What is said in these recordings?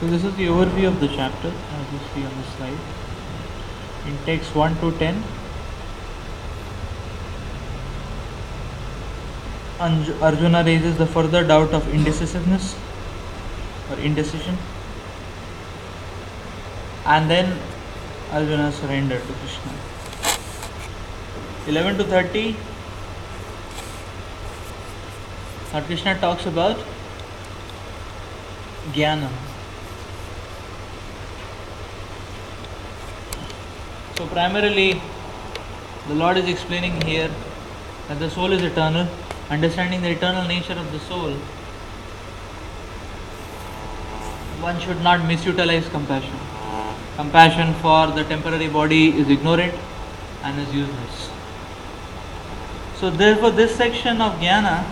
So this is the overview of the chapter as you see on the slide. In text 1 to 10, Arjuna raises the further doubt of indecisiveness or indecision, and then Arjuna surrendered to Krishna. 11 to 30, Lord Krishna talks about Jnana. So primarily, the Lord is explaining here that the soul is eternal. Understanding the eternal nature of the soul, one should not misutilize compassion. Compassion for the temporary body is ignorant and is useless. So therefore this section of Jnana,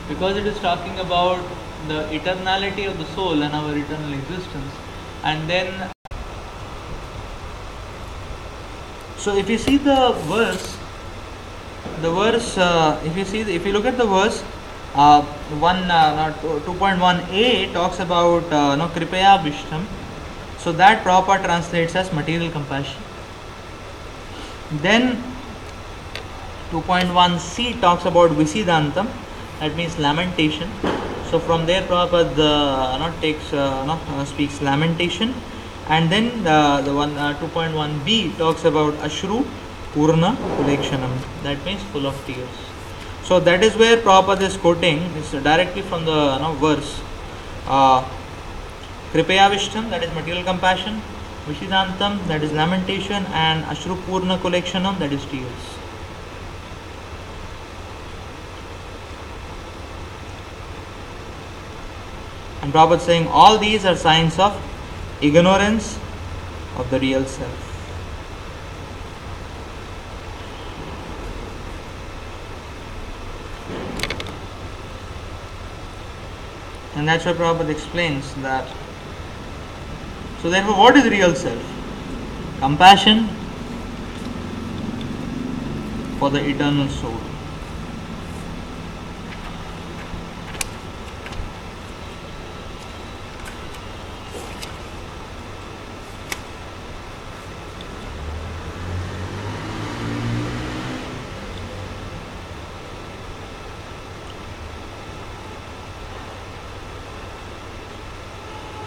because it is talking about the eternality of the soul and our eternal existence, and then so if you see the verse, if you look at the verse, 2.1a talks about Kripaya Vishtam. So that proper translates as material compassion. Then 2.1c talks about Visidantam, that means lamentation. So from there Prabhupada speaks lamentation, and then the 2.1b talks about Ashru Purna Kulekshanam, that means full of tears. So that is where Prabhupada is quoting, is directly from the verse. Kripaya Vishtam, that is material compassion, Vishidantam, that is lamentation, and Ashru Purna Kulekshanam, that is tears. And Prabhupada is saying all these are signs of ignorance of the real self. And that's why Prabhupada explains that. So therefore, what is real self? Compassion for the eternal soul.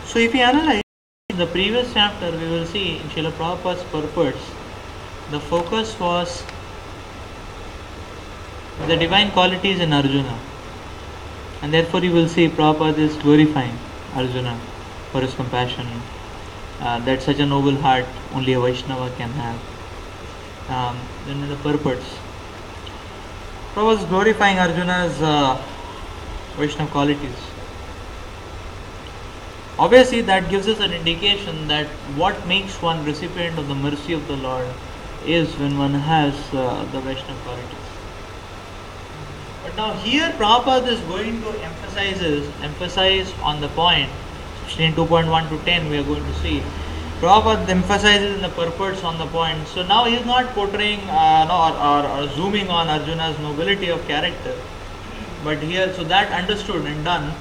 So if we analyze the previous chapter, we will see in Srila Prabhupada's purports, the focus was the divine qualities in Arjuna, and therefore you will see Prabhupada is glorifying Arjuna for his compassion, that such a noble heart only a Vaishnava can have. Then in the purports, Prabhupada is glorifying Arjuna's Vaishnava qualities. Obviously, that gives us an indication that what makes one recipient of the mercy of the Lord is when one has the Vaishnava qualities. But now here Prabhupada is going to emphasize on the point, especially in 2.1 to 10 we are going to see. Prabhupada emphasizes in the purports on the point. So now he is not portraying or zooming on Arjuna's nobility of character. But here, so that understood and done.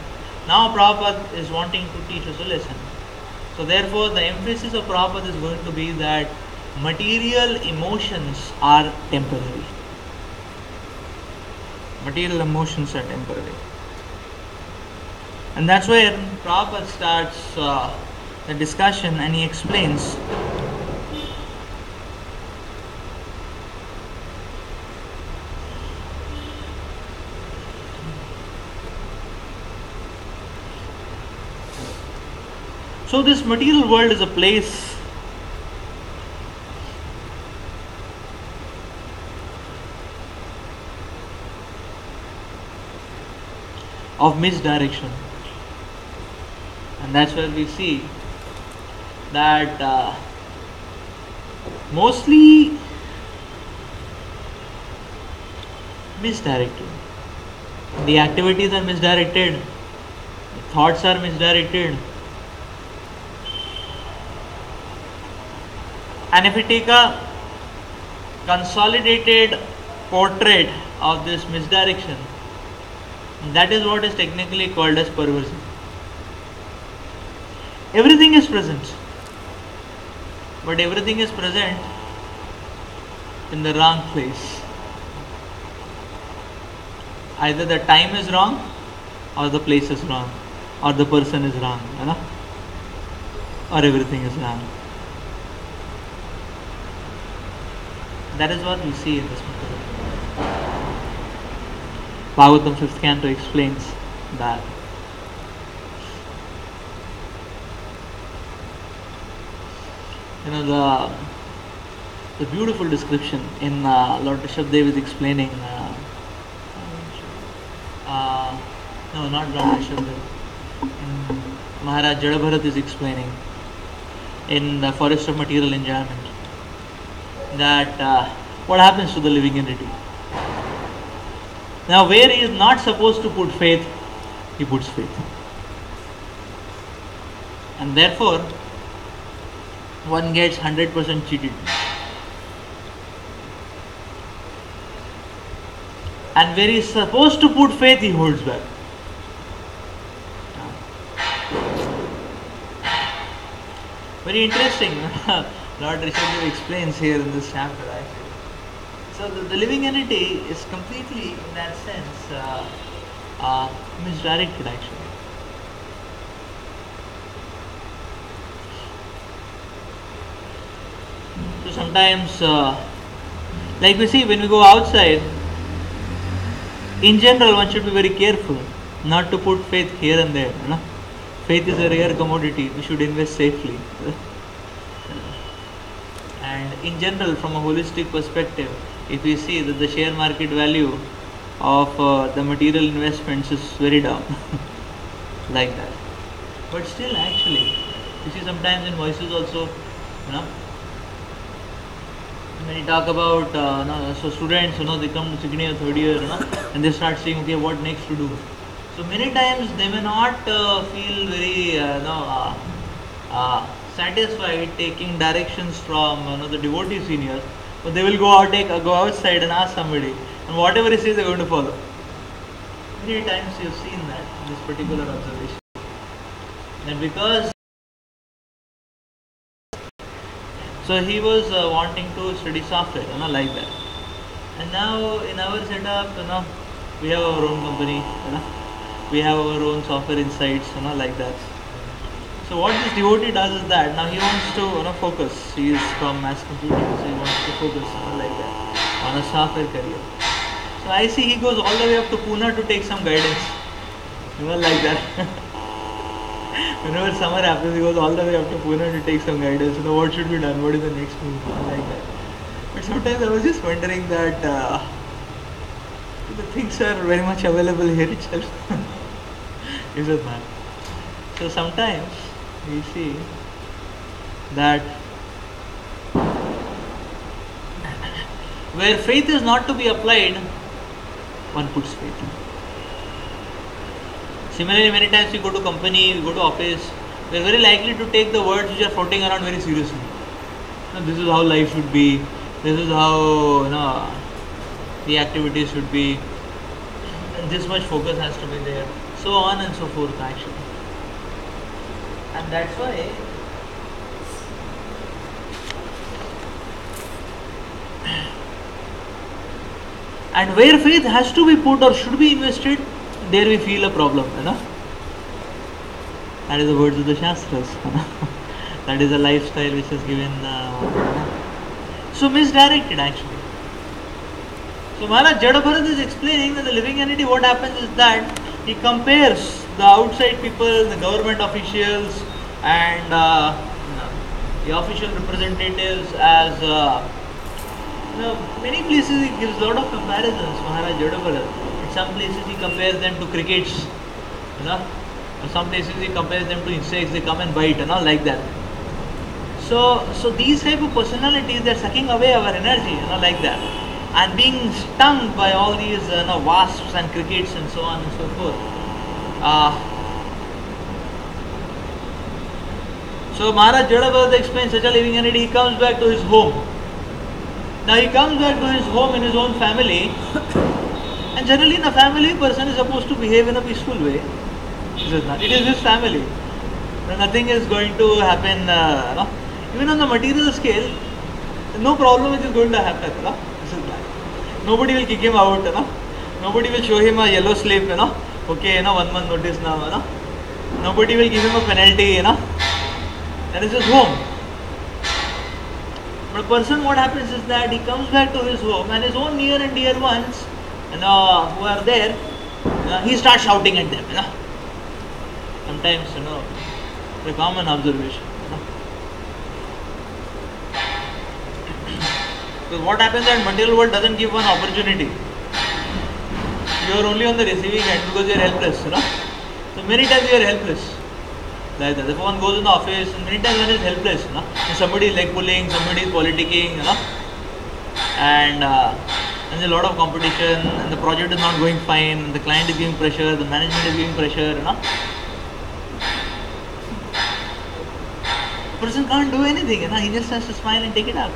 Now Prabhupada is wanting to teach us a lesson. So therefore the emphasis of Prabhupada is going to be that material emotions are temporary. Material emotions are temporary. And that's where Prabhupada starts the discussion, and he explains so this material world is a place of misdirection, and that's where we see that mostly misdirected. The activities are misdirected, the thoughts are misdirected. And if we take a consolidated portrait of this misdirection, that is what is technically called as perversion. everything is present, but everything is present in the wrong place. Either the time is wrong, or the place is wrong, or the person is wrong, or everything is wrong. That is what we see in this material. Bhagavatam 5th canto explains that. The beautiful description in Lord Rishabhdev is explaining. No, not Lord Rishabhdev. Maharaj Jadabharat is explaining in the Forest of Material Enjoyment that what happens to the living entity. Now, where he is not supposed to put faith, he puts faith. And therefore, one gets 100% cheated. And where he is supposed to put faith, he holds back. Very interesting. Lord Rishabhdev explains here in this chapter actually. So the living entity is completely, in that sense, misdirected actually. So sometimes, like we see when we go outside, in general one should be very careful not to put faith here and there. Faith is a rare commodity, we should invest safely. And in general, from a holistic perspective, if we see that the share market value of the material investments is very down, like that. But still actually, you see sometimes in voices also, when you talk about, so students, they come to second year, third year, and they start saying, okay, what next to do? So many times they may not feel very, satisfied taking directions from the devotee seniors, but they will go outside and ask somebody, and whatever he says, they are going to follow. Many times you have seen that in this particular observation. And because so he was wanting to study software, like that. And now in our setup, we have our own company, we have our own software insights, like that. So what this devotee does is that now he wants to focus. He is from mass computing, so he wants to focus like that on a software career. So I see he goes all the way up to Pune to take some guidance, like that. Whenever summer happens, he goes all the way up to Pune to take some guidance. What should be done? What is the next move? Like that. But sometimes I was just wondering that the things are very much available here itself. Is it not? So sometimes we see that where faith is not to be applied, one puts faith. Similarly, many times we go to company, we go to office, we are very likely to take the words which are floating around very seriously. This is how life should be, this is how the activities should be, and this much focus has to be there, so on and so forth actually. And that's why and where faith has to be put or should be invested, there we feel a problem, That is the words of the Shastras. That is a lifestyle which is given, so misdirected actually. So Maharaj Jadabharat is explaining that the living entity, what happens is that he compares the outside people, the government officials and the official representatives as, many places he gives a lot of comparisons, Maharaj Jadabharat. In some places he compares them to crickets, some places he compares them to insects, they come and bite, like that. So these type of personalities, they are sucking away our energy, like that, and being stung by all these wasps and crickets and so on and so forth. So Maharaj Jadabharat explains such a living entity, he comes back to his home. Now he comes back to his home in his own family, and generally in a family, a person is supposed to behave in a peaceful way. It is not. It is his family. Nothing is going to happen. Even on the material scale, no problem which is going to happen. This is bad. Nobody will kick him out. Nobody will show him a yellow slip. Okay, 1 month notice now. Nobody will give him a penalty. And it's his home. But a person, what happens is that he comes back to his home and his own near and dear ones, who are there, he starts shouting at them. Sometimes, it's a common observation. Because what happens that material world doesn't give one opportunity. You are only on the receiving end because you are helpless. So many times you are helpless. Like that. If one goes in the office, many times one is helpless. Somebody is leg pulling, somebody is politicking, and there's a lot of competition, and the project is not going fine, and the client is giving pressure, the management is giving pressure. The person can't do anything. He just has to smile and take it up.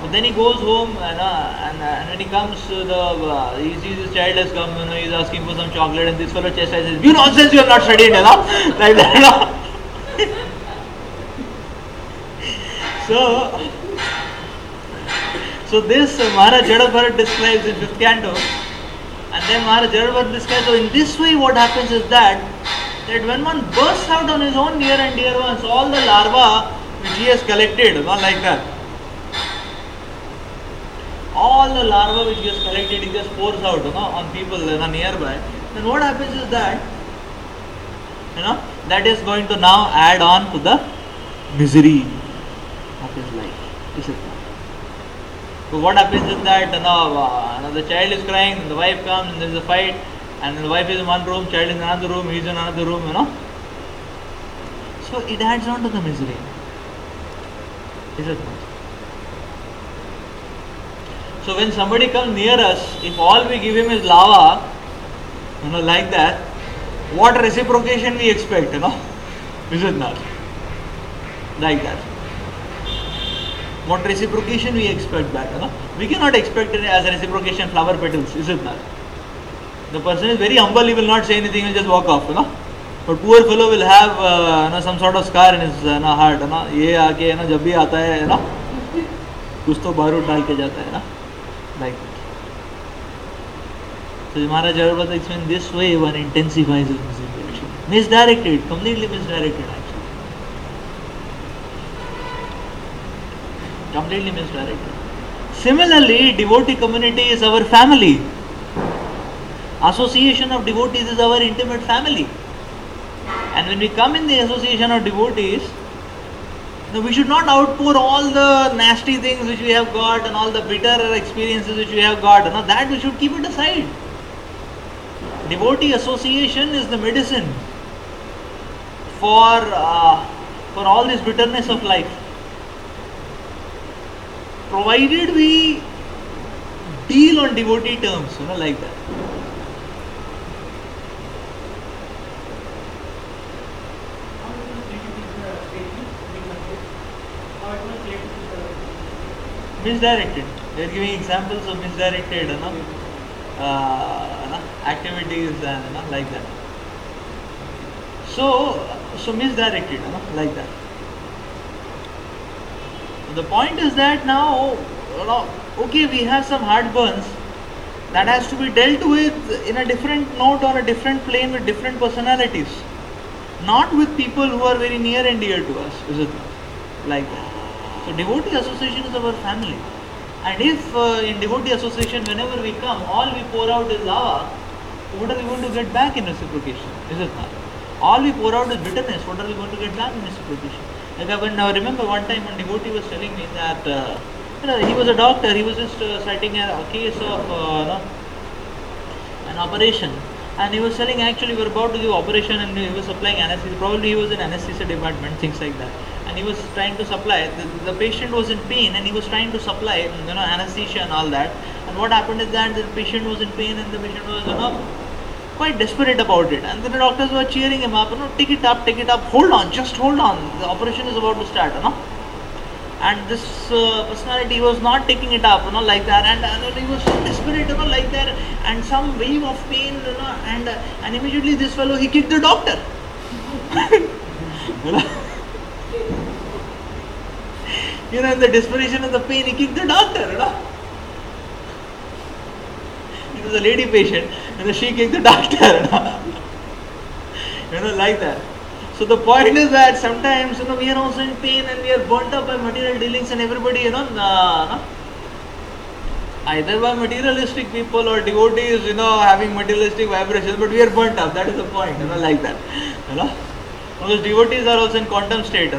But then he goes home and when he comes to he sees his child has come, he's asking for some chocolate, and this fellow chastises, "You nonsense, you have not studied," like that. So this Maharaj Jada Bharat describes in 5th canto, and then Maharaj Jada Bharat describes. So in this way, what happens is that when one bursts out on his own near and dear ones, all the larva which he has collected, like that. All the larva which he has collected, he just pours out, on people nearby. Then what happens is that, that is going to now add on to the misery of his life. Is it not? So what happens is that, the child is crying, the wife comes, and there is a fight, and the wife is in one room, child is in another room, he is in another room, So it adds on to the misery. Is it not? So when somebody comes near us, if all we give him is lava, like that, what reciprocation we expect, Is it not? Like that. What reciprocation we expect back, We cannot expect it as a reciprocation flower petals, is it not? The person is very humble, he will not say anything, he will just walk off, But poor fellow will have some sort of scar in his heart, ये आके जब भी आता है कुछ तो बारूद डाल के जाता है like that. So Maharaj Jada Bharat explains, this way one intensifies his misery actually. Misdirected, completely misdirected actually. Completely misdirected. Similarly, devotee community is our family. Association of devotees is our intimate family. And when we come in the association of devotees, we should not outpour all the nasty things which we have got and all the bitter experiences which we have got. That we should keep it aside. Devotee association is the medicine for all this bitterness of life. Provided we deal on devotee terms, like that. Misdirected. They are giving examples of misdirected activities and like that. So misdirected, like that. The point is that now, okay, we have some heartburns that has to be dealt with in a different note or a different plane with different personalities, not with people who are very near and dear to us, is it not? Like that. So devotee association is our family, and if in devotee association whenever we come, all we pour out is lava, what are we going to get back in reciprocation? Is it not? All we pour out is bitterness, what are we going to get back in reciprocation? Like I remember one time one devotee was telling me that he was a doctor, he was just citing a case of an operation, and he was telling actually we were about to give operation and he was supplying anesthesia, probably he was in anesthesia department, things like that. And he was trying to supply, the patient was in pain and he was trying to supply anesthesia and all that. And what happened is that the patient was in pain and the patient was quite desperate about it. And then the doctors were cheering him up, take it up, hold on, just hold on, the operation is about to start. And this personality was not taking it up, like that, and he was so desperate, like that, and some wave of pain, and immediately this fellow, he kicked the doctor. In the desperation of the pain, he kicked the doctor. It was a lady patient, she kicked the doctor. Like that. So the point is that sometimes, we are also in pain and we are burnt up by material dealings, and everybody, either by materialistic people or devotees, having materialistic vibrations, but we are burnt up. That is the point, like that. Because devotees are also in quantum state,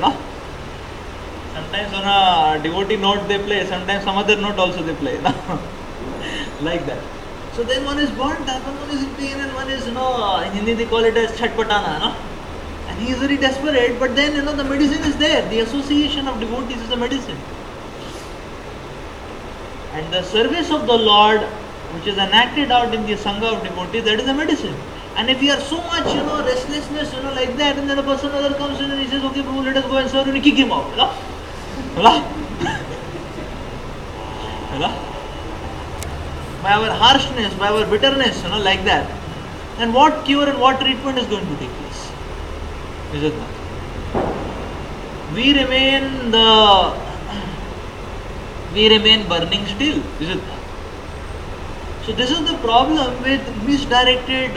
Sometimes on a devotee note they play, sometimes some other note also they play, like that. So then one is burnt up and one is in pain and one is, in Hindi they call it as chatpatana, And he is very desperate, but then, the medicine is there. The association of devotees is the medicine. And the service of the Lord, which is enacted out in the Sangha of devotees, that is the medicine. And if you are so much, restlessness, like that, and then a person other comes in and he says, okay, Prabhu, let us go and serve, and you kick him out. By our harshness, by our bitterness, like that. And what cure and what treatment is going to take place? Is it not? We remain burning still. Is it not? So this is the problem with misdirected.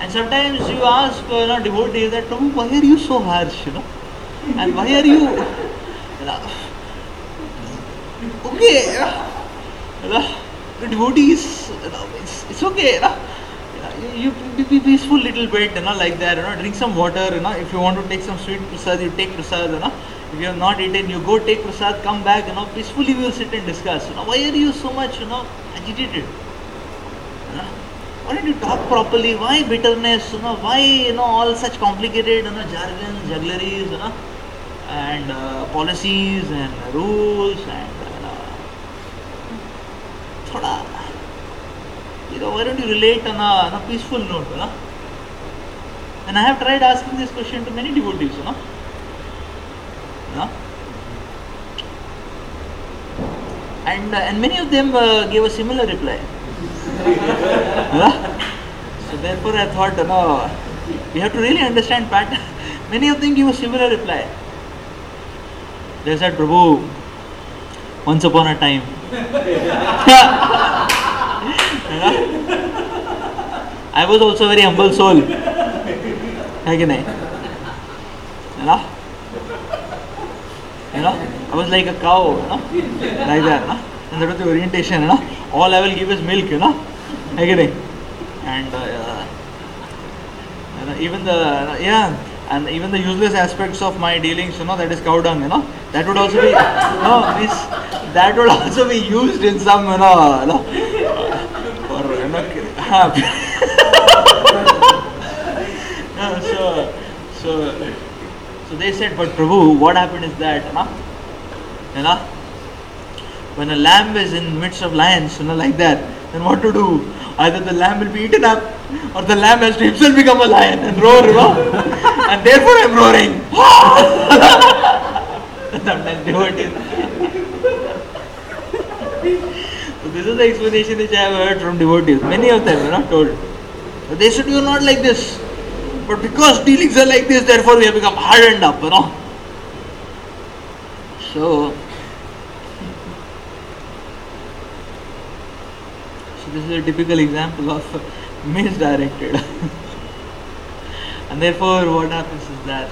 And sometimes you ask devotees that, Prabhu, why are you so harsh? And why are you? Okay. The devotees, it's okay. You be peaceful little bit, like that. Drink some water. If you want to take some sweet prasad, you take prasad. If you have not eaten, you go take prasad, come back. Peacefully we will sit and discuss. Why are you so much, agitated? Why don't you talk properly? Why bitterness? Why all such complicated, jargons, juggleries, and policies and rules and. Why don't you relate on a peaceful note? And I have tried asking this question to many devotees. And many of them gave a similar reply. So therefore I thought, we have to really understand pattern. Many of them give a similar reply. They said, Prabhu, once upon a time. I was also a very humble soul. I was like a cow, like that. And that was the orientation. All I will give is milk. And even the useless aspects of my dealings, that is cow dung. That would also be that would also be used in some So they said, but Prabhu, what happened is that when a lamb is in midst of lions, like that, then what to do? Either the lamb will be eaten up, or the lamb has to himself become a lion and roar, and therefore I'm roaring. Sometimes devotees. So this is the explanation which I have heard from devotees. Many of them are not told. But they said, you are not like this. But because dealings are like this, therefore we have become hardened up, So this is a typical example of misdirected. And therefore what happens is that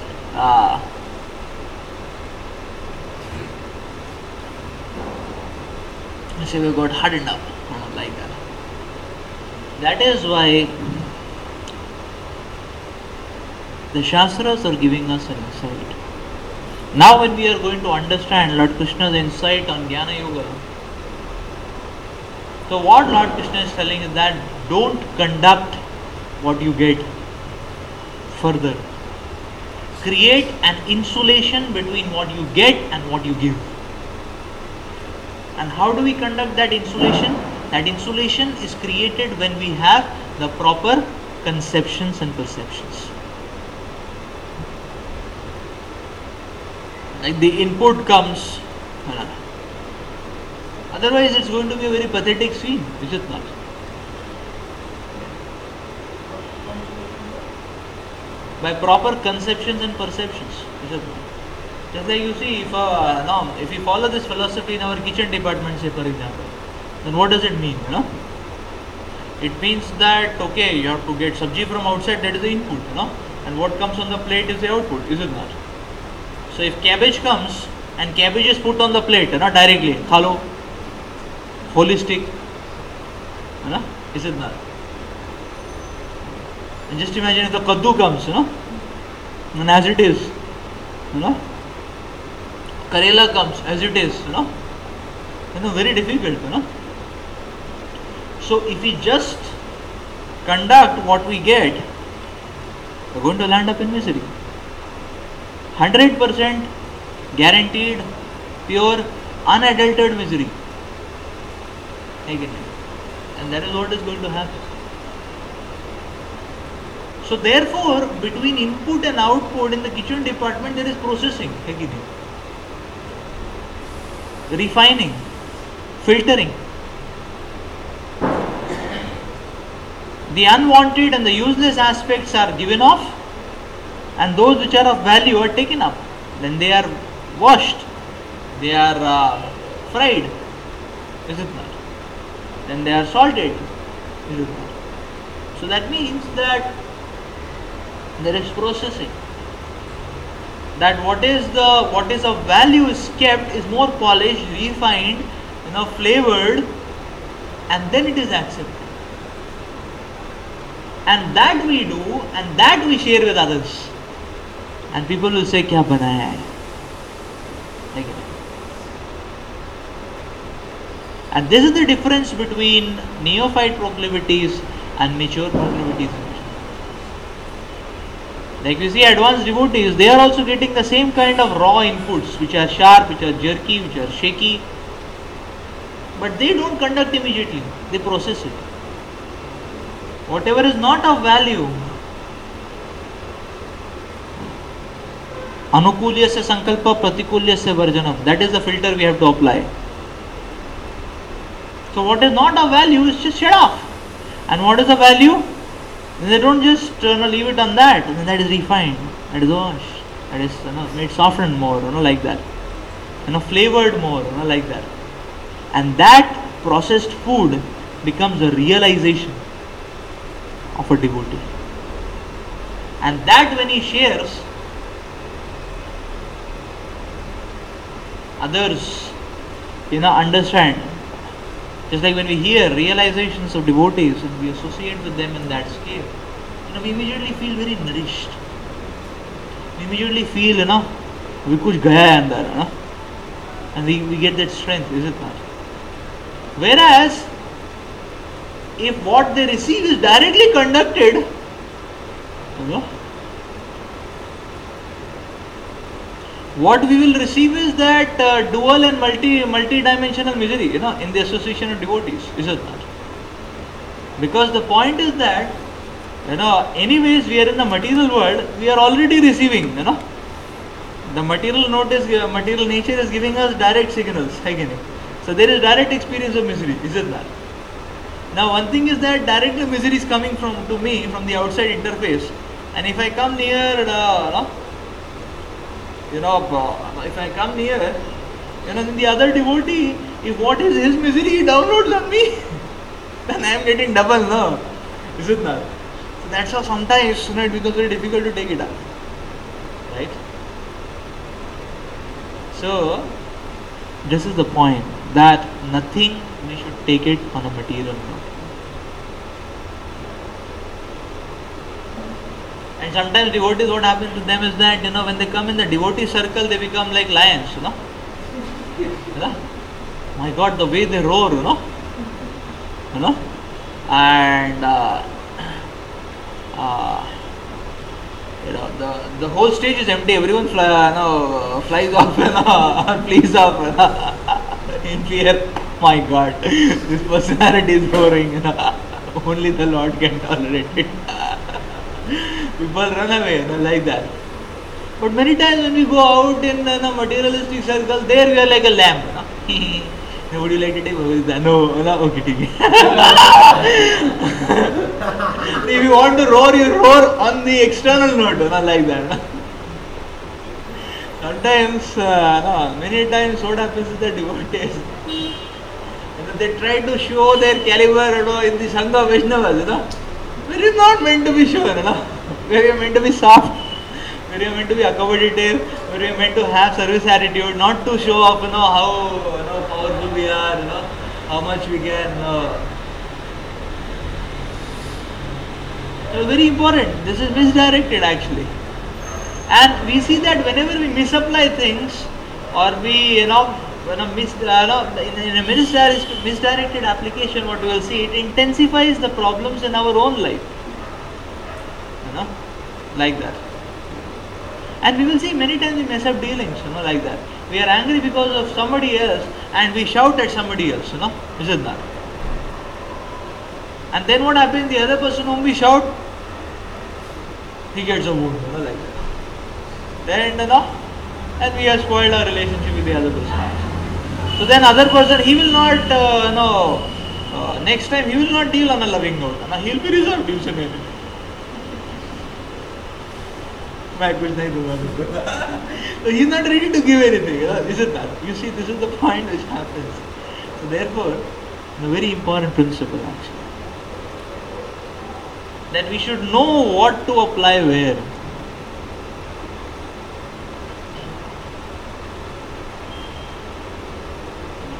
we got hardened up, like that. That is why the Shastras are giving us an insight. Now when we are going to understand Lord Krishna's insight on Jnana Yoga, so what Lord Krishna is telling is that don't conduct what you get further. Create an insulation between what you get and what you give. And how do we conduct that insulation? That insulation is created when we have the proper conceptions and perceptions. Like the input comes, Otherwise, it's going to be a very pathetic scene, is it not? By proper conceptions and perceptions, is it not? Just like you see, if we follow this philosophy in our kitchen department, say for example, then what does it mean? It means that okay, you have to get sabji from outside, that is the input, and what comes on the plate is the output, is it not? So if cabbage comes and cabbage is put on the plate, directly, khalo, holistic, is it not? And just imagine if the kaddu comes, and as it is, Karela comes as it is, very difficult, So if we just conduct what we get, we're going to land up in misery. 100% guaranteed, pure, unadulterated misery. And that is what is going to happen. So therefore, between input and output in the kitchen department, there is processing, refining, filtering. The unwanted and the useless aspects are given off, and those which are of value are taken up. Then they are washed, they are fried, is it not? Then they are salted, is it not? So that means that there is processing. That what is of value is kept, is more polished, refined, flavored, and then it is accepted. And that we do, and that we share with others. And people will say, "Kya banaya hai?" And this is the difference between neophyte proclivities and mature proclivities. Like we see advanced devotees, they are also getting the same kind of raw inputs, which are sharp, which are jerky, which are shaky. But they don't conduct immediately, they process it. Whatever is not of value, anukulyasya sankalpa pratikulyasya varjanam, that is the filter we have to apply. So what is not of value is just shut off. And what is of value? They don't just leave it on that, and that is refined, that is washed, that is made softened more, like that, flavored more, like that. And that processed food becomes a realization of a devotee. And that when he shares, others, understand. Just like when we hear realizations of devotees and we associate with them in that scale, we immediately feel very nourished. We immediately feel, we kuch gaya andar, and we get that strength, is it not? Whereas, if what they receive is directly conducted, what we will receive is that dual and multi-dimensional misery, in the association of devotees, is it not? Because the point is that, anyways we are in the material world, we are already receiving, the material nature is giving us direct signals, so there is direct experience of misery, is it not? Now one thing is that directly misery is coming to me from the outside interface, and if I come near, if I come near, then the other devotee, if what is his misery he downloads on me, then I am getting double, no? Is it not? So that's how sometimes it becomes very difficult to take it up. Right? So this is the point, that nothing we should take it on a material note. And sometimes devotees, what happens to them is that, when they come in the devotee circle, they become like lions, My God, the way they roar, and the whole stage is empty. Everyone flies off, or flees off, in fear. My God, this personality is roaring. Only the Lord can tolerate it. People run away, like that. But many times when we go out in a materialistic circle, there we are like a lamb. Would you like to take Bhagavad? No, no, okay, take it. If you want to roar, you roar on the external note, not like that. Sometimes, many times what happens is the devotees, they try to show their caliber, in the Sangha Vaishnavas, where is not meant to be shown, where you are meant to be soft, where you are meant to be accommodative, where you are meant to have service attitude, not to show off, how powerful we are, how much we can. So very important. This is misdirected actually. And we see that whenever we misapply things, or we, in a misdirected application, what we will see, it intensifies the problems in our own life. Like that. And we will see many times we mess up dealings, like that. We are angry because of somebody else, and we shout at somebody else, isn't that? And then what happens? The other person whom we shout, he gets a wound, like that. Then, and we have spoiled our relationship with the other person. So then other person, he will not, next time he will not deal on a loving note. He will be reserved, he will say, so he is not ready to give anything, isn't that? You see, this is the point which happens. So therefore, a very important principle actually, that we should know what to apply where.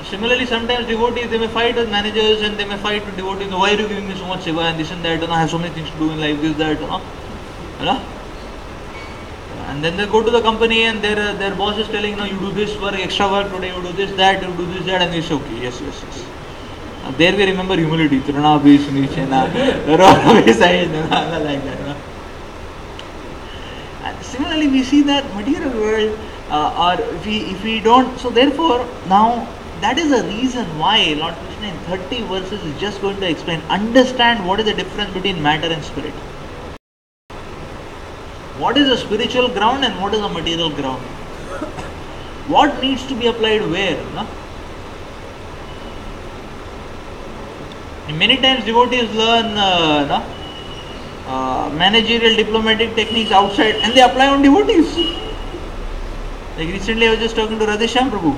Similarly, sometimes devotees, they may fight with managers and they may fight with devotees. Why are you giving me so much seva and this and that? I have so many things to do in life, this, that. And then they go to the company and their boss is telling, you do this work, extra work today, you do this, that, you do this, that, and they say, okay, yes. There we remember humility. Trana bhi sunichena, rona bhi sahina, like that. And similarly, we see that material world, or if we don't, so therefore, now, that is the reason why Lord Krishna in 30 verses is just going to explain, understand what is the difference between matter and spirit. What is a spiritual ground and what is a material ground? What needs to be applied where? Many times devotees learn managerial diplomatic techniques outside and they apply on devotees. Like recently I was just talking to Radheshyam Prabhu.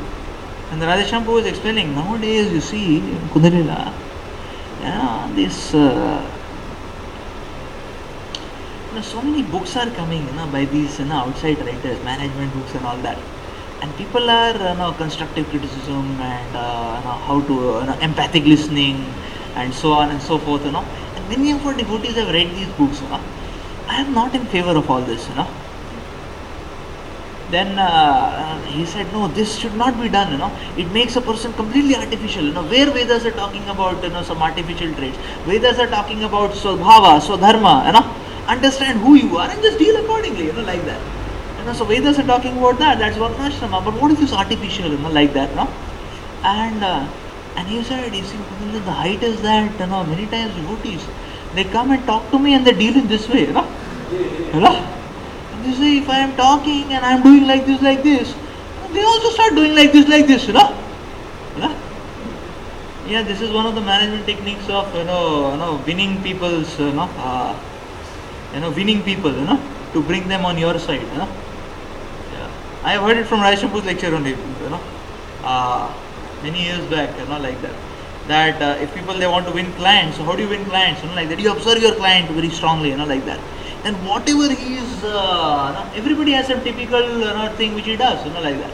And the Radheshyam Prabhu was explaining, nowadays you see in Kundarila, this so many books are coming by these outside writers, management books and all that. And people are constructive criticism and how to empathic listening and so on and so forth. And many of our devotees have read these books. I am not in favor of all this. Then he said, no, this should not be done. It makes a person completely artificial. Where Vedas are talking about some artificial traits, Vedas are talking about Swabhava, Swadharma. Understand who you are and just deal accordingly, like that. So Vedas are talking about that. That's Varnashrama. But what is this artificial, like that, And he said, you see, the height is that, many times devotees, they come and talk to me and they deal in this way, And they say, if I am talking and I am doing like this, they also start doing like this, Yeah, this is one of the management techniques of, winning people's, winning people, to bring them on your side, Yeah. I have heard it from Raishapur's lecture only, many years back, like that. That if people, they want to win clients, so how do you win clients? Like that. You observe your client very strongly, like that. And whatever he is, everybody has some typical thing which he does, like that.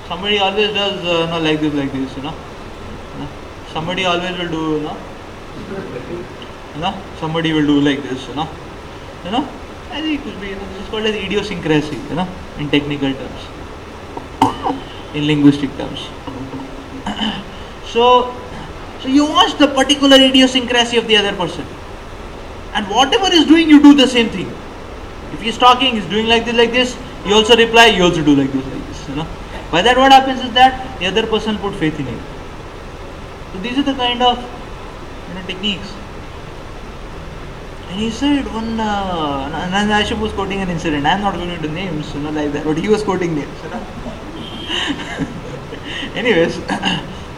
Somebody always does like this, Somebody always will do, somebody will do like this, I think it could be, this is called as idiosyncrasy, in technical terms, in linguistic terms. So you watch the particular idiosyncrasy of the other person, and whatever he's doing, you do the same thing. If he's talking, he's doing like this, you also reply, you also do like this, By that, what happens is that the other person put faith in you. So these are the kind of techniques. And he said and Ashok was quoting an incident. I am not going into names, like that, but he was quoting names, Anyways,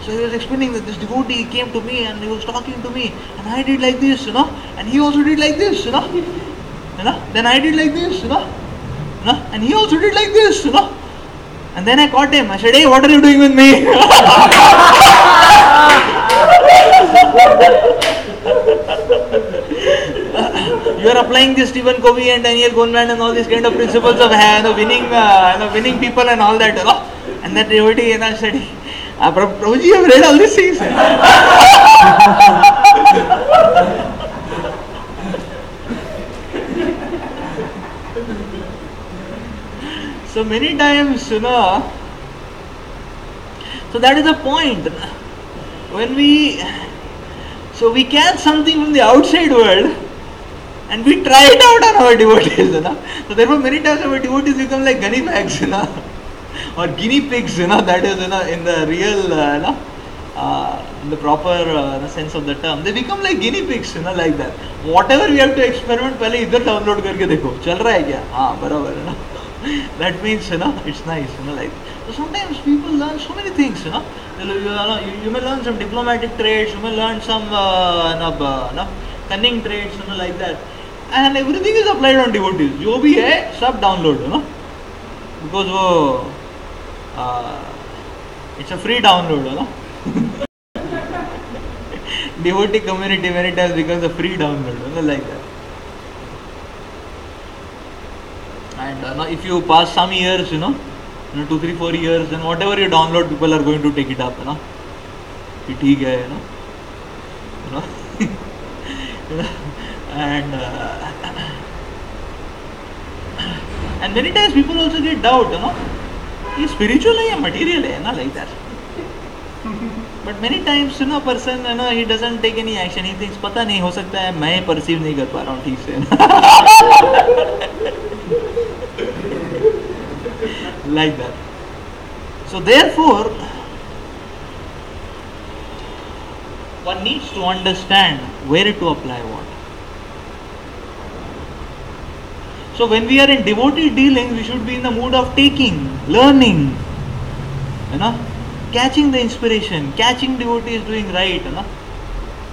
So he was explaining that this devotee came to me and he was talking to me, and I did like this, and he also did like this, Then I did like this, and he also did like this, And then I caught him. I said, "Hey, what are you doing with me?" You are applying this Stephen Covey and Daniel Goleman and all these kind of principles of winning people and all that, And that devotee, said, Prabhuji, you have read all these things. So many times, so that is the point. When we catch something from the outside world and we try it out on our devotees, So therefore many times our devotees become like gunny bags, or guinea pigs, that is, in the real, in the proper sense of the term. They become like guinea pigs, like that. Whatever we have to experiment, पहले इधर download करके देखो, चल रहा है क्या? हाँ, बराबर है, That means, it's nice, like. So sometimes people learn so many things, You may learn some diplomatic traits, you may learn some cunning traits, like that. And everything is applied on devotees. जो भी है, सब download, Because it's a free download, Devotee community many times becomes a free download, like that. And if you pass some years, 2, 3, 4 years, then whatever you download, people are going to take it up, कि ठीक है, and many times people also get doubt, कि spiritual है या material है, like that. But many times, person, he doesn't take any action. He thinks, पता नहीं, हो सकता है मैं perceive नहीं कर पा रहा हूँ ठीक से. Like that. So therefore, one needs to understand where to apply what. So when we are in devotee dealings, we should be in the mood of taking, learning, catching the inspiration, catching devotees doing right,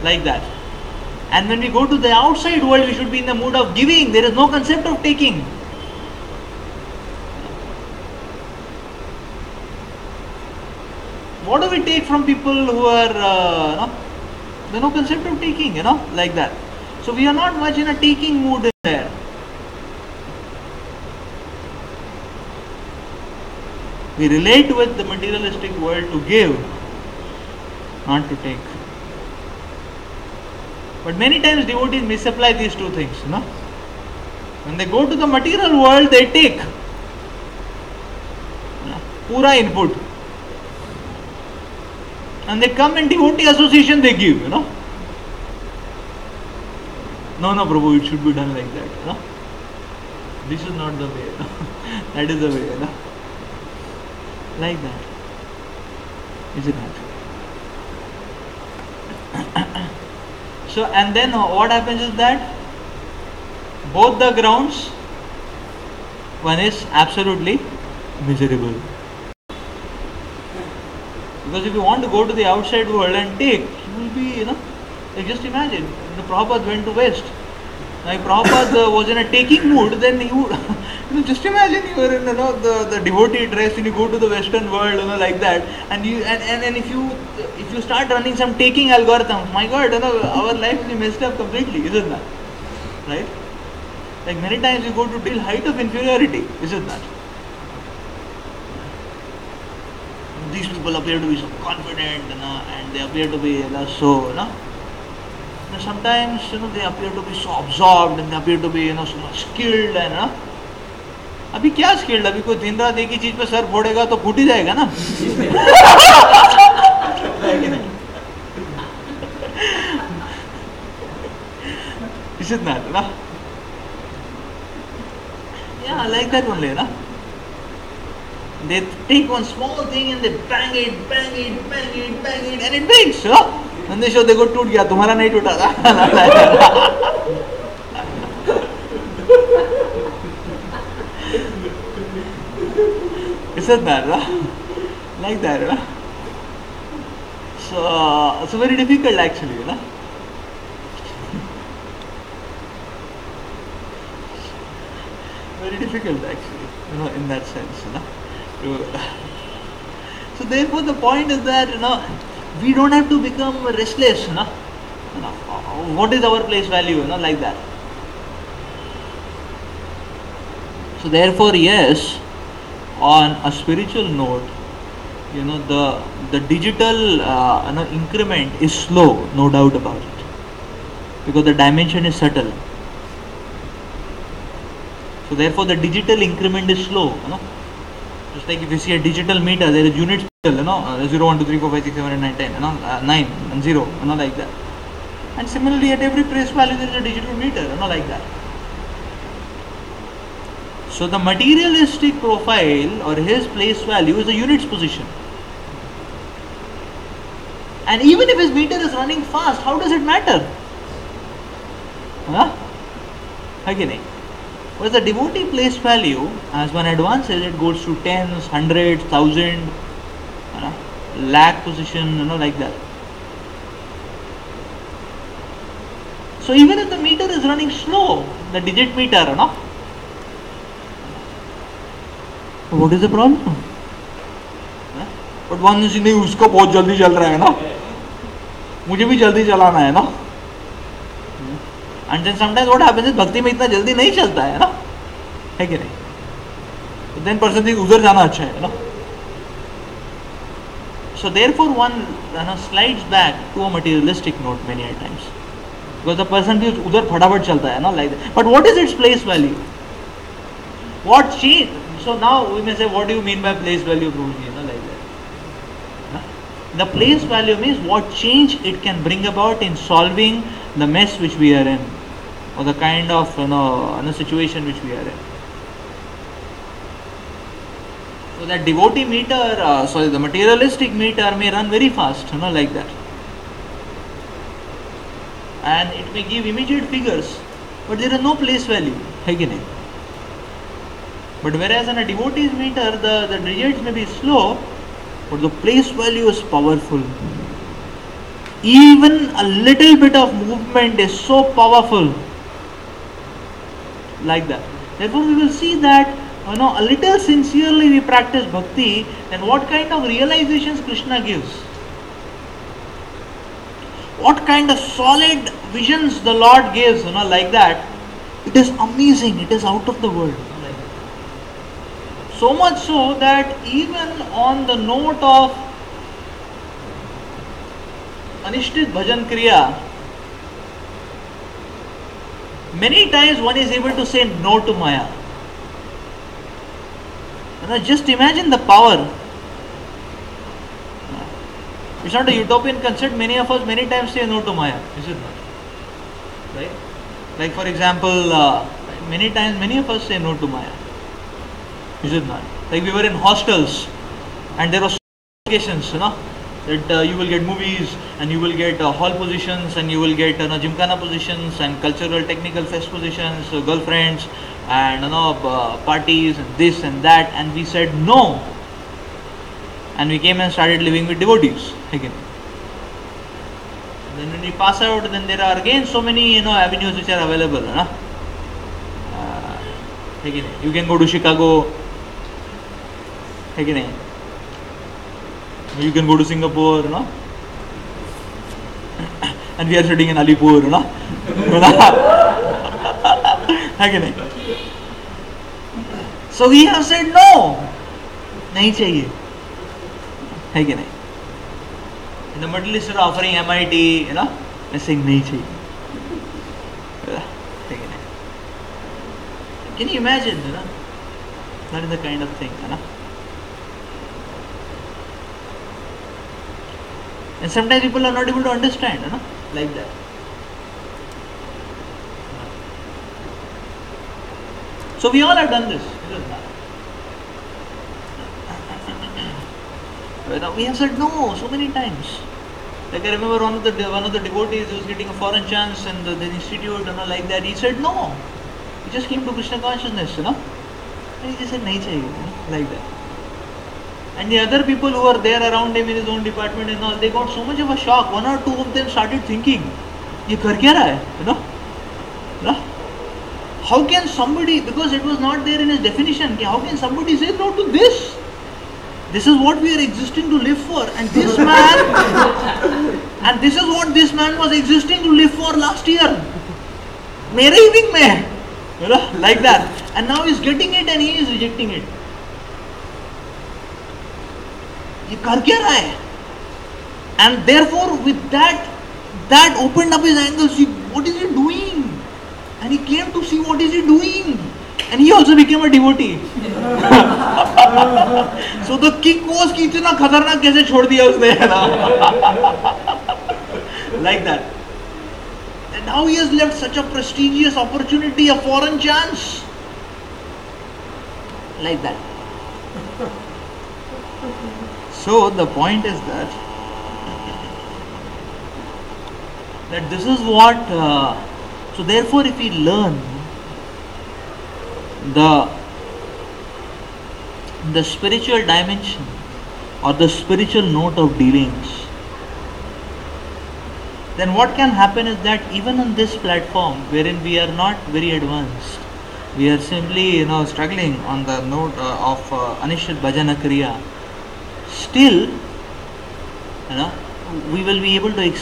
like that. And when we go to the outside world, we should be in the mood of giving. There is no concept of taking. What do we take from people who are, there's no concept of taking, like that. So we are not much in a taking mood in there. We relate with the materialistic world to give, not to take. But many times devotees misapply these two things, When they go to the material world, they take pura input. And they come in devotee association, they give, No, Prabhu, it should be done like that, This is not the way, That is the way, Like that. Is it not? So, and then what happens is that both the grounds, one is absolutely miserable. Because if you want to go to the outside world and take, you will be, like just imagine, the Prabhupada went to West. If Prabhupada was in a taking mood, then you just imagine you are in the devotee dress and you go to the Western world, like that, and if you start running some taking algorithms, my God, our life will be messed up completely, isn't that? Right? Like many times you go to till height of inferiority, isn't that? These people appear to be so confident, and they appear to be so, sometimes they appear to be so absorbed and they appear to be so much skilled and अभी क्या skilled, अभी कोई दिन रात एक ही चीज पे sir फोड़ेगा तो फूट ही जाएगा ना. Is it not, Yeah, like that only, They take one small thing and they bang it, and it breaks, And they show they go टूट गया, तुम्हारा नहीं टूटा था. Isn't that, Like that, So very difficult actually, you know. Very difficult actually, you know, in that sense, you know. So therefore the point is that, you know, we don't have to become restless, you know. You know, what is our place value, you know, like that. So therefore, yes, on a spiritual note, you know, the digital you know, increment is slow, no doubt about it, because the dimension is subtle. So therefore, the digital increment is slow, you know. Just like if you see a digital meter, there is units, you know, 0, 1, 2, 3, 4, 5, 6, 7, 8, 9, 10, you know, 9 and 0, you know, like that. And similarly, at every place value, there is a digital meter, you know, like that. So the materialistic profile or his place value is a unit's position. And even if his meter is running fast, how does it matter? Huh? Again, whereas the devotee place value, as one advances, it goes to tens, hundreds, thousand, you know, lakh position, you know, like that. So even if the meter is running slow, the digit meter, you know, what is the problem? But one is नहीं, उसको बहुत जल्दी चल रहा है ना, मुझे भी जल्दी चलाना है ना. And then sometimes what happens is भक्ति में इतना जल्दी नहीं चलता है ना, है कि नहीं? So then person thinks उधर जाना अच्छा है ना. So therefore one, you know, slides back to a materialistic note many a times, because the person thinks उधर फटाफट चलता है ना, like that. But what is its place value? What change? So now we may say, what do you mean by place value, Prabhuji? You know, like that. The place value means what change it can bring about in solving the mess which we are in, or the kind of, you know, situation which we are in. So that devotee meter, the materialistic meter may run very fast, you know, like that, and it may give immediate figures, but there is no place value, again. But whereas on a devotee's meter, the digits may be slow, but the place value is powerful. Even a little bit of movement is so powerful, like that. Therefore, we will see that, you know, a little sincerely we practice bhakti, then what kind of realizations Krishna gives, what kind of solid visions the Lord gives, you know, like that. It is amazing. It is out of the world. So much so that even on the note of Anishtit Bhajan Kriya, many times one is able to say no to Maya. Just imagine the power. It's not a utopian concept. Many of us many times say no to Maya. Is it not? Right? Like for example, many times many of us say no to Maya. Is it not? Like we were in hostels and there were occasions, you know, that you will get movies and you will get hall positions and you will get gymkhana positions and cultural technical fest positions, girlfriends and, you know, parties and this and that, and we said no, and we came and started living with devotees again. Then when we pass out, then there are again so many, you know, avenues which are available, you know? Again, you can go to Chicago. Again, you can go to Singapore, you know, and we are sitting in Alipur, you know. Again, so we have said no, nahi chahiye. Again, in the Middle East are offering MIT, you know, and saying nahi chahiye. Can you imagine, you know? That is the kind of thing, you know. And sometimes people are not able to understand, you know, like that. So we all have done this. We have said no so many times. Like I remember one of the devotees was getting a foreign chance in the institute, you know, like that. He said no. He just came to Krishna consciousness, you know. And he just said nahi chahiye, you know, like that. And the other people who were there around him in his own department and all, they got so much of a shock. One or two of them started thinking, "ये कर क्या रहा है?" You know? How can somebody, because it was not there in his definition, how can somebody say no to this? This is what we are existing to live for, and this man, and this is what this man was existing to live for last year. मेरे ही wing में, like that, and now he is getting it and he is rejecting it. ये कर क्या रहा है? And therefore, with that opened up his angles. See, what is he doing? And he came to see what is he doing. And he also became a devotee. So the kick was कि इतना खतरनाक कैसे छोड़ दिया उसने, like that. And now he has left such a prestigious opportunity, a foreign chance, like that. So the point is that this is what. So therefore, if we learn the spiritual dimension or the spiritual note of dealings, then what can happen is that even on this platform, wherein we are not very advanced, we are simply struggling on the note of Anishit Bhajana Kriya, still we will be able to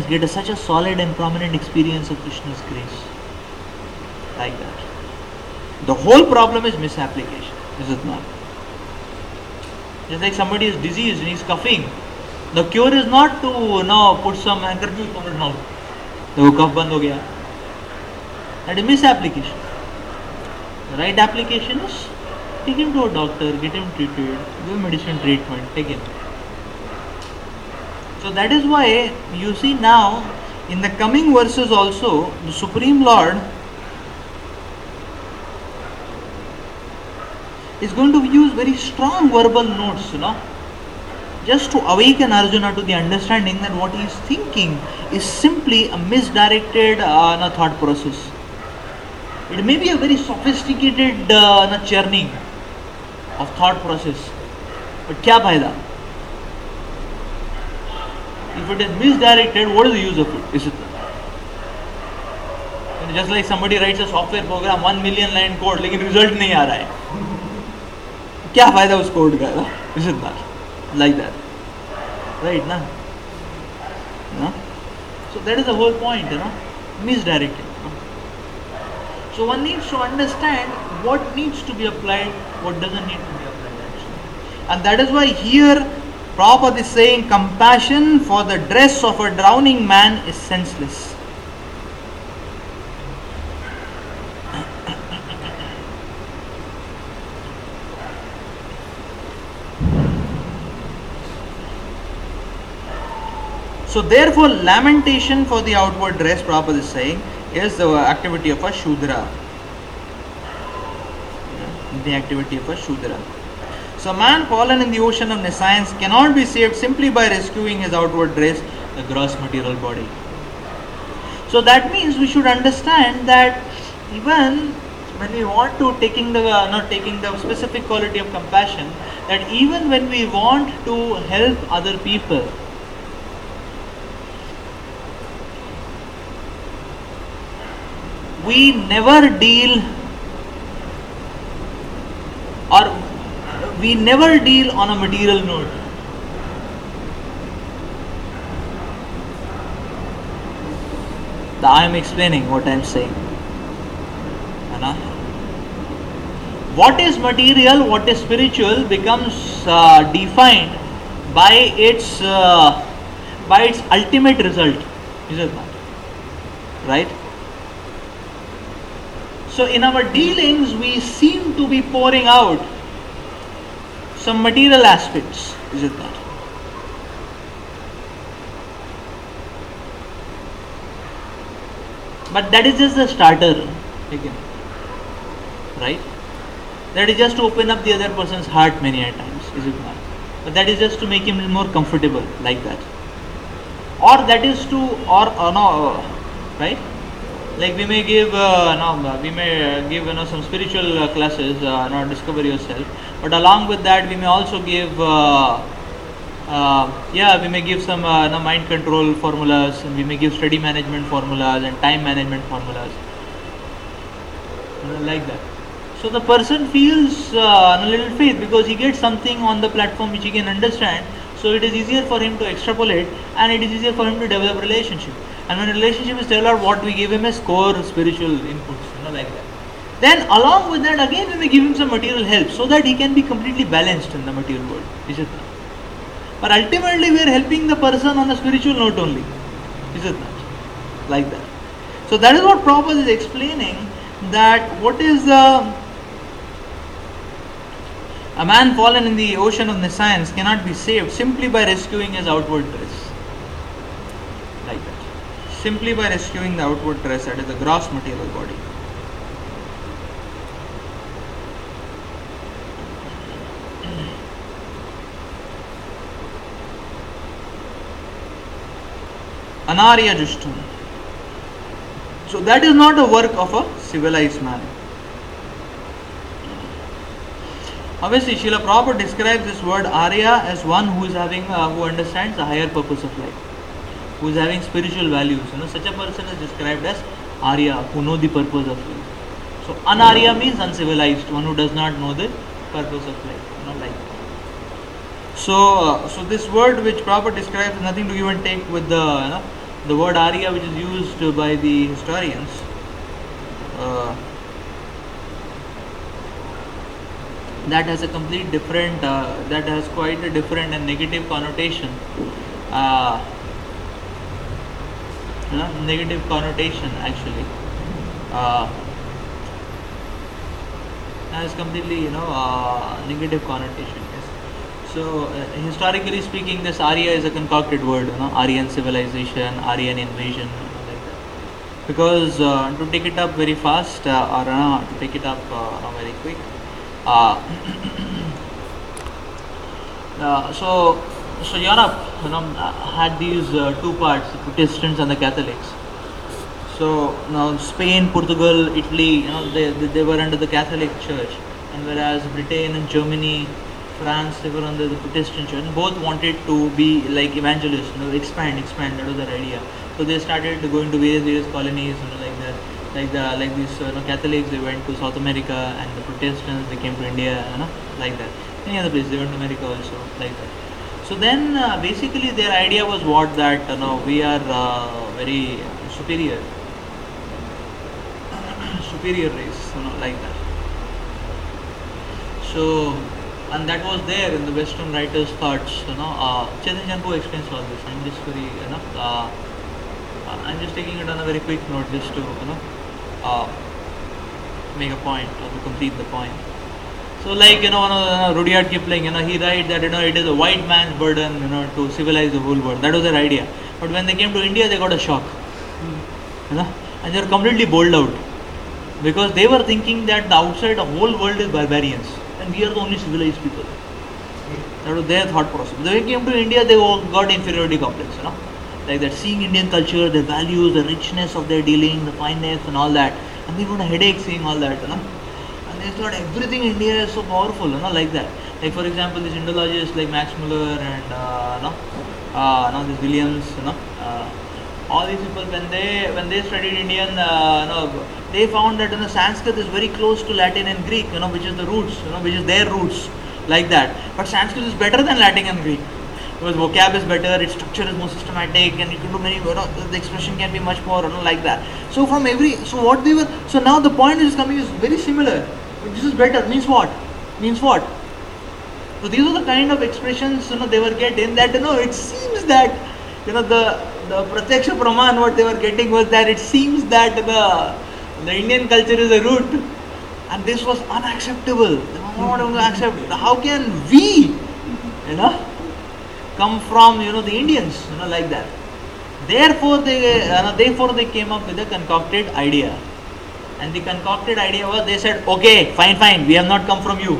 get such a solid and prominent experience of Krishna's grace, like that. The whole problem is misapplication, is it not? Just like somebody is diseased and he's coughing, the cure is not to put some handkerchief on his mouth. So cough band ho gaya. That is misapplication. The right application is take him to a doctor, get him treated, give him medicine treatment, take him. So that is why you see now in the coming verses also the Supreme Lord is going to use very strong verbal notes, just to awaken Arjuna to the understanding that what he is thinking is simply a misdirected thought process. It may be a very sophisticated churning of thought process, but kya fayda? If it is misdirected, what is the use of it? Is it just like somebody writes a software program 1 million line code, लेकिन result नहीं आ रहा है, क्या फायदा उस code का? Is it not like that? Right, na? So that is the whole point, misdirected. So one needs to understand what needs to be applied, what doesn't need to be applied actually. And that is why here Prabhupada is saying compassion for the dress of a drowning man is senseless. So therefore lamentation for the outward dress, Prabhupada is saying, is the activity of a Shudra. The activity of a Shudra. So a man fallen in the ocean of nescience cannot be saved simply by rescuing his outward dress, the gross material body. So that means we should understand that even when we want to taking the specific quality of compassion, that even when we want to help other people, we never deal on a material note. I am explaining what I am saying. What is material, what is spiritual becomes defined by its ultimate result. Is it not? Right? So in our dealings we seem to be pouring out some material aspects, is it not? But that is just the starter, again, right? That is just to open up the other person's heart many a times, is it not? But that is just to make him more comfortable, like that. Or that is to, right? Like we may give, some spiritual classes, discover yourself. But along with that, we may also give, we may give some mind control formulas, and we may give study management formulas and time management formulas, like that. So the person feels a little faith because he gets something on the platform which he can understand. So it is easier for him to extrapolate, and it is easier for him to develop relationship. And when a relationship is developed, what we give him is core spiritual inputs, like that. Then along with that, again we may give him some material help so that he can be completely balanced in the material world. Is it not? But ultimately we are helping the person on a spiritual note only. Is it not? Like that. So that is what Prabhupada is explaining, that what is a man fallen in the ocean of nescience cannot be saved simply by rescuing his outward dress. Like that. Simply by rescuing the outward dress, that is the gross material body. Anarya Jushtam. So that is not a work of a civilized man. Obviously, Srila Prabhupada describes this word Arya as one who is having, who understands the higher purpose of life, who is having spiritual values. Such a person is described as Arya, who know the purpose of life. So Anarya means uncivilized, one who does not know the purpose of life. Like that. So this word which Prabhupada describes is nothing to give and take with the word Arya which is used by the historians. That has a complete different, that has quite a different and negative connotation. Negative connotation actually. Has completely, negative connotation. Yes. So historically speaking, this Arya is a concocted word. Aryan civilization, Aryan invasion, like that. Because to take it up very fast or to take it up very quick. So Europe, had these two parts, the Protestants and the Catholics. So now Spain, Portugal, Italy, they were under the Catholic Church, and whereas Britain and Germany, France, they were under the Protestant Church. And both wanted to be like evangelists, expand. That was their idea. So they started going to various colonies, like that. Like these Catholics, they went to South America, and the Protestants, they came to India, like that. Any other place, they went to America also, like that. So then basically their idea was what, that we are very superior race, like that. So, and that was there in the Western writers' thoughts. Chaitanya Janpu explains all this. I'm just very, I'm just taking it on a very quick note, just to make a point or to complete the point. So, like Rudyard Kipling, he writes that it is a white man's burden, to civilize the whole world. That was their idea. But when they came to India, they got a shock, and they were completely bowled out, because they were thinking that the outside, the whole world is barbarians, and we are the only civilized people. That was their thought process. When they came to India, they all got inferiority complex, like that, seeing Indian culture, their values, the richness of their dealing, the fineness and all that, and they got a headache seeing all that, and they thought everything in India is so powerful, like that. Like for example, these Indologists like Max Muller and these Williams, all these people, when they studied Indian, they found that Sanskrit is very close to Latin and Greek, which is the roots, which is their roots, like that. But Sanskrit is better than Latin and Greek, because vocab is better, its structure is more systematic, and you can do many, the expression can be much more, like that. So so now the point is coming is very similar. This is better, means what? So these are the kind of expressions, they were getting, that, it seems that, the Pratyaksha Praman, what they were getting was that it seems that the Indian culture is a root, and this was unacceptable. They were not able to accept. How can we, come from, the Indians, like that. Therefore they came up with a concocted idea. And the concocted idea was, they said, okay, fine, we have not come from you.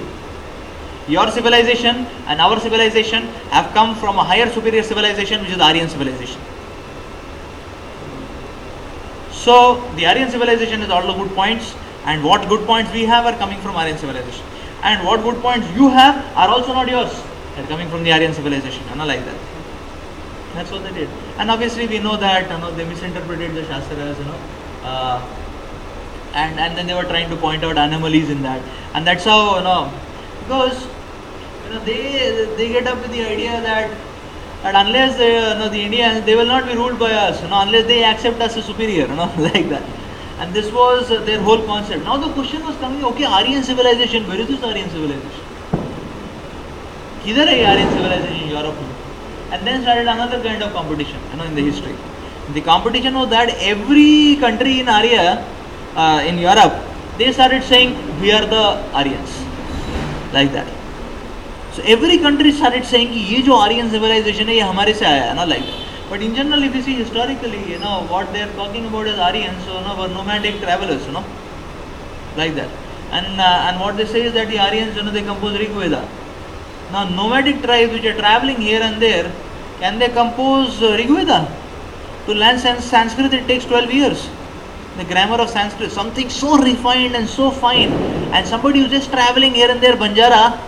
Your civilization and our civilization have come from a higher superior civilization, which is Aryan civilization. So the Aryan civilization is all the good points, and what good points we have are coming from Aryan civilization, and what good points you have are also not yours. They're coming from the Aryan civilization, like that. That's what they did. And obviously we know that they misinterpreted the Shastras, and then they were trying to point out anomalies in that, and that's how because they get up with the idea that unless the Indians, they will not be ruled by us, unless they accept us as superior, like that. And this was their whole concept. Now the question was coming, okay, Aryan civilization, where is this Aryan civilization? Kidhar hai Aryan civilization in Europe? And then started another kind of competition, in the history. The competition was that every country in Arya, in Europe, they started saying, we are the Aryans, like that. So every country started saying, ये जो Aryan civilization है, ये हमारे से आया है, like that. But in general, if you see historically, what they are talking about as Aryans, were nomadic travelers, like that. And what they say is that the Aryans, they compose Rig Veda. Now, nomadic tribes which are traveling here and there, can they compose Rig Veda? To learn Sanskrit, it takes 12 years. The grammar of Sanskrit, something so refined and so fine. And somebody who's just traveling here and there, Banjara,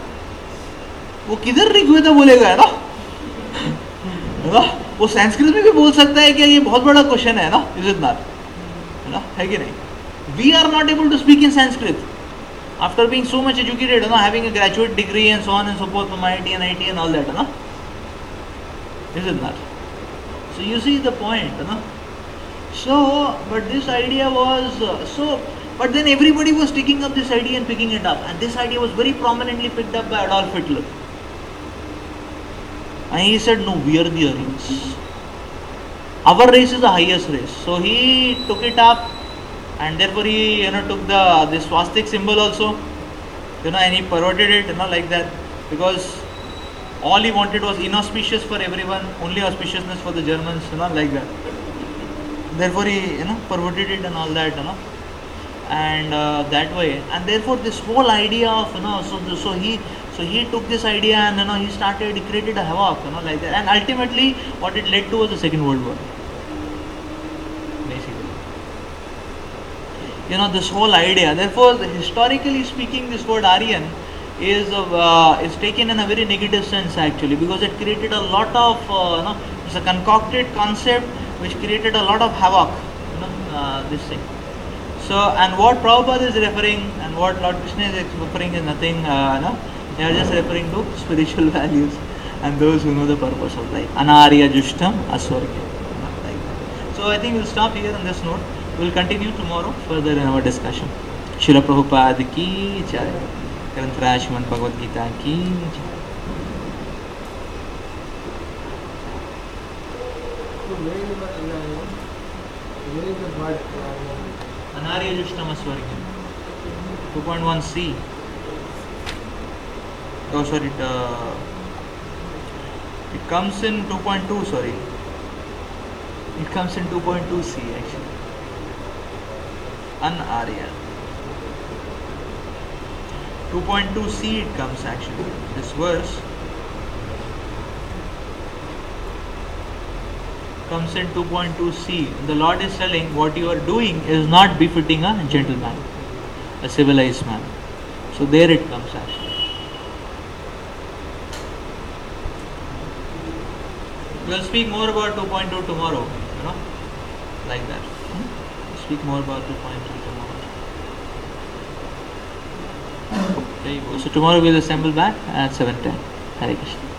वो किधर ऋग्वेद बोलेगा, है ना? वो संस्कृत में भी बोल सकता है क्या? ये बहुत बड़ा क्वेश्चन है ना, इज इट नॉट, है कि नहीं? We are not able to speak in Sanskrit after being so much educated, having a graduate degree and so on and so forth from IIT and IT and all that, is it not? So you see the point, So, but this idea was but then everybody was taking up this idea and picking it up, and this idea was very prominently picked up by Adolf Hitler. And he said, no, we are the Aryans. Our race is the highest race. So he took it up, and therefore he took the swastik symbol also, and he perverted it, like that, because all he wanted was inauspicious for everyone, only auspiciousness for the Germans, like that. Therefore he perverted it and all that, and that way, and therefore this whole idea of so he took this idea and he created a havoc, like that, and ultimately what it led to was the Second World War, basically. This whole idea. Therefore, historically speaking, this word Aryan is taken in a very negative sense actually, because it created a lot of it's a concocted concept which created a lot of havoc, this thing. So, and what Prabhupada is referring and what Lord Krishna is referring is nothing, they are just referring to spiritual values and those who know the purpose of life. Anarya Jushtam Aswargya. So I think we'll stop here on this note. We'll continue tomorrow further in our discussion. Srila Prabhupada ki jai. Granth Srimad Bhagavad Gita ki jai. Anarya Jushtam Aswargya. 2.1c. Oh, sorry, it comes in 2.2, sorry. It comes in 2.2c actually. Anarya. 2.2c it comes actually. This verse comes in 2.2c. The Lord is telling what you are doing is not befitting a gentleman, a civilized man. So there it comes actually. We'll speak more about 2.2 tomorrow, like that. Speak more about 2.2 tomorrow. There you go. So tomorrow we'll assemble back at 7:10. Hare Krishna.